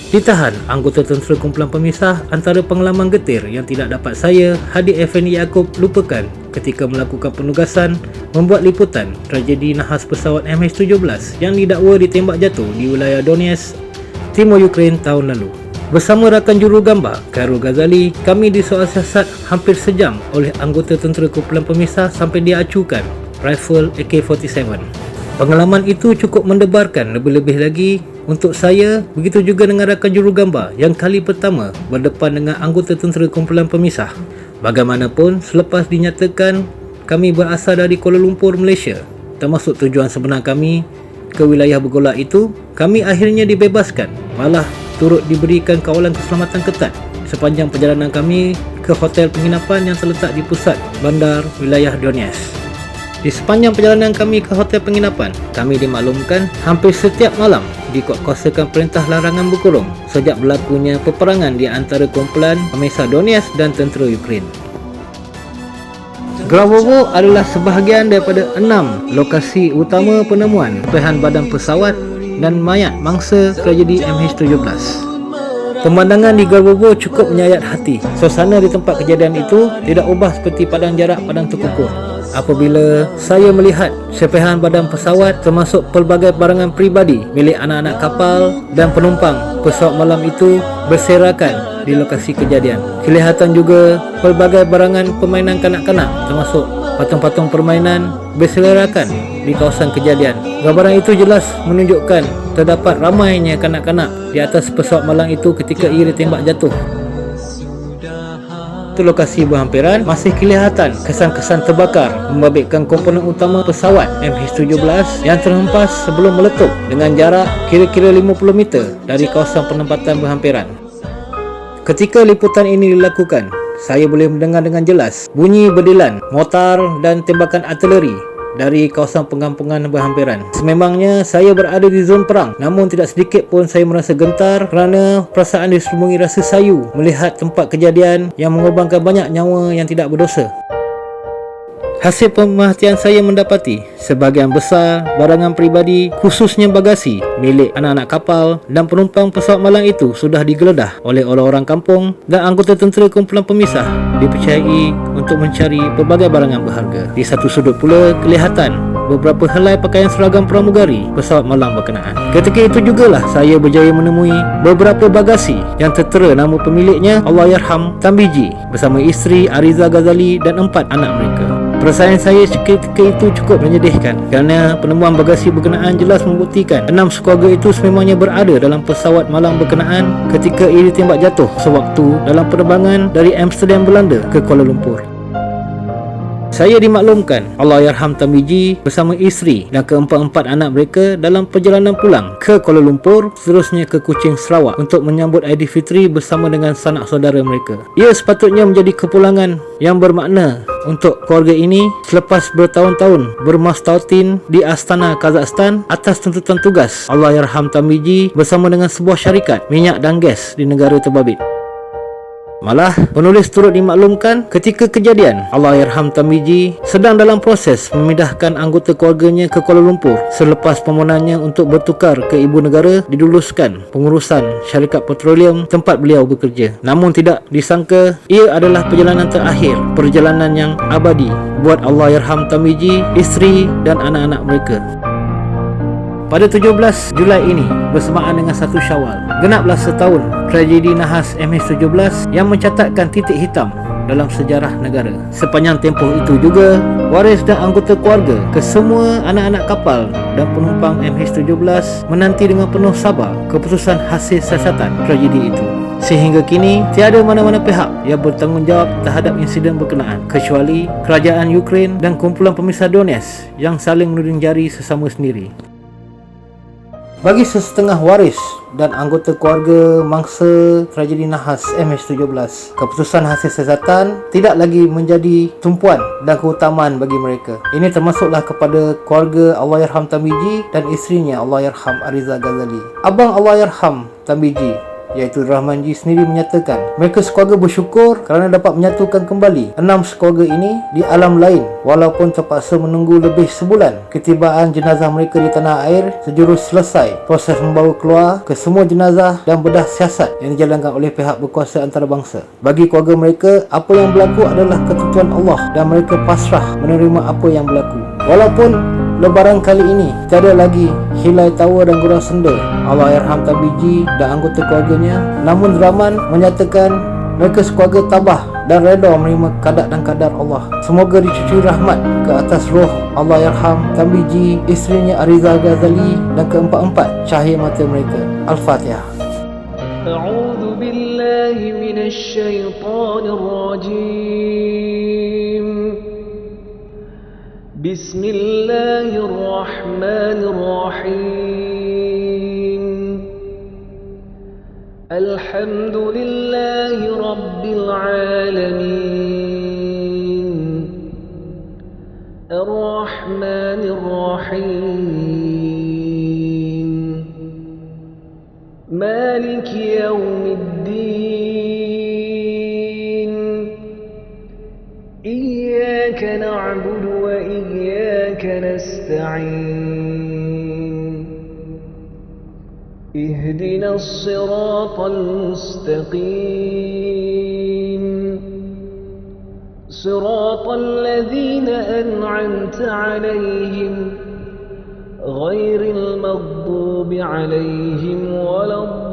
Ditahan anggota tentera kumpulan pemisah antara pengalaman getir yang tidak dapat saya, Hadi Effendi Yaakob, lupakan ketika melakukan penugasan membuat liputan tragedi nahas pesawat MH17 yang didakwa ditembak jatuh di wilayah Donetsk, timur Ukraine tahun lalu. Bersama rakan jurugambar Khairul Ghazali, kami disoal siasat hampir sejam oleh anggota tentera kumpulan pemisah sampai dia acukan rifle AK-47. Pengalaman itu cukup mendebarkan, lebih-lebih lagi untuk saya, begitu juga dengan rakan jurugambar yang kali pertama berdepan dengan anggota tentera kumpulan pemisah. Bagaimanapun, selepas dinyatakan kami berasal dari Kuala Lumpur, Malaysia, termasuk tujuan sebenar kami ke wilayah bergolak itu, kami akhirnya dibebaskan, malah turut diberikan kawalan keselamatan ketat sepanjang perjalanan kami ke hotel penginapan yang terletak di pusat bandar wilayah Donetsk. Di sepanjang perjalanan kami ke hotel penginapan, kami dimaklumkan hampir setiap malam dikuatkuasakan perintah larangan berkurung sejak berlakunya peperangan di antara kumpulan pemisah Donetsk dan tentera Ukraine. Grabovo adalah sebahagian daripada 6 lokasi utama penemuan serpihan badan pesawat dan mayat mangsa tragedi MH17. Pemandangan di Grabovo cukup menyayat hati. Suasana di tempat kejadian itu tidak ubah seperti padang jarak padang terkukur. Apabila saya melihat serpihan badan pesawat termasuk pelbagai barangan peribadi milik anak-anak kapal dan penumpang pesawat malam itu berserakan di lokasi kejadian. Kelihatan juga pelbagai barangan permainan kanak-kanak termasuk patung-patung permainan berserakan di kawasan kejadian. Gambaran itu jelas menunjukkan terdapat ramainya kanak-kanak di atas pesawat malang itu ketika ia ditembak jatuh. Lokasi berhampiran masih kelihatan kesan-kesan terbakar membabitkan komponen utama pesawat MH17 yang terhempas sebelum meletup dengan jarak kira-kira 50 meter dari kawasan penempatan berhampiran. Ketika liputan ini dilakukan, saya boleh mendengar dengan jelas bunyi berdilan mortar dan tembakan artileri dari kawasan pengampungan berhampiran. Sememangnya saya berada di zon perang, namun tidak sedikit pun saya merasa gentar kerana perasaan diselubungi rasa sayu melihat tempat kejadian yang mengorbankan banyak nyawa yang tidak berdosa. Hasil pemerhatian saya mendapati sebahagian besar barangan peribadi, khususnya bagasi milik anak-anak kapal dan penumpang pesawat malang itu sudah digeledah oleh orang-orang kampung dan anggota tentera kumpulan pemisah dipercayai untuk mencari pelbagai barangan berharga. Di satu sudut pula kelihatan beberapa helai pakaian seragam pramugari pesawat malang berkenaan. Ketika itu jugalah saya berjaya menemui beberapa bagasi yang tertera nama pemiliknya Allahyarham Tambiji bersama isteri Ariza Ghazali dan 4 anak mereka. Perasaan saya ketika itu cukup menyedihkan kerana penemuan bagasi berkenaan jelas membuktikan 6 sekeluarga itu sememangnya berada dalam pesawat malang berkenaan ketika ia ditembak jatuh sewaktu dalam penerbangan dari Amsterdam, Belanda ke Kuala Lumpur. Saya dimaklumkan Allahyarham Tambiji bersama isteri dan keempat-empat anak mereka dalam perjalanan pulang ke Kuala Lumpur, seterusnya ke Kuching, Sarawak untuk menyambut Aidilfitri bersama dengan sanak saudara mereka. Ia sepatutnya menjadi kepulangan yang bermakna untuk keluarga ini selepas bertahun-tahun bermastautin di Astana, Kazakhstan atas tuntutan tugas Allahyarham Tambiji bersama dengan sebuah syarikat minyak dan gas di negara terbabit. Malah, penulis turut dimaklumkan ketika kejadian Allahyarham Tambiji sedang dalam proses memindahkan anggota keluarganya ke Kuala Lumpur selepas permohonannya untuk bertukar ke ibu negara diluluskan pengurusan syarikat petroleum tempat beliau bekerja. Namun tidak disangka ia adalah perjalanan terakhir, perjalanan yang abadi buat Allahyarham Tambiji, isteri dan anak-anak mereka. Pada 17 Julai ini, bersamaan dengan 1 Syawal, genaplah setahun tragedi nahas MH17 yang mencatatkan titik hitam dalam sejarah negara. Sepanjang tempoh itu juga, waris dan anggota keluarga ke semua anak-anak kapal dan penumpang MH17 menanti dengan penuh sabar keputusan hasil siasatan tragedi itu. Sehingga kini, tiada mana-mana pihak yang bertanggungjawab terhadap insiden berkenaan kecuali kerajaan Ukraine dan kumpulan pemisah Donetsk yang saling menuding jari sesama sendiri. Bagi sesetengah waris dan anggota keluarga mangsa tragedi nahas MH17, keputusan hasil siasatan tidak lagi menjadi tumpuan dan keutamaan bagi mereka. Ini termasuklah kepada keluarga Allahyarham Tambiji dan isterinya Allahyarham Ariza Ghazali. Abang Allahyarham Tambiji iaitu Rahman Ji sendiri menyatakan mereka sekeluarga bersyukur kerana dapat menyatukan kembali 6 sekeluarga ini di alam lain walaupun terpaksa menunggu lebih sebulan. Ketibaan jenazah mereka di tanah air sejurus selesai proses membawa keluar ke semua jenazah dan bedah siasat yang dijalankan oleh pihak berkuasa antarabangsa. Bagi keluarga mereka, apa yang berlaku adalah ketentuan Allah dan mereka pasrah menerima apa yang berlaku. Walaupun Lebaran kali ini tiada lagi Hilai Tawa dan Gurau Senda, Allahyarham Tan Biji dan anggota keluarganya, namun Rahman menyatakan mereka sekeluarga tabah dan reda menerima kadar dan kadar Allah. Semoga dicucui rahmat ke atas roh Allahyarham Tan Biji, isterinya Ariza Ghazali dan keempat-empat cahaya mata mereka. Al-Fatihah. A'udzu billahi minasy syaithanir rajim. Bismillahirrahmanirrahim. Alhamdulillahi rabbil alamin. Ar-Rahmanir Rahim. Maliki yaumiddin. Iyyaka na'budu wa iyyaka nasta'in. Ihdinas siratal mustaqim. Siratal ladzina an'amta 'alaihim ghairil maghdubi 'alaihim waladdallin.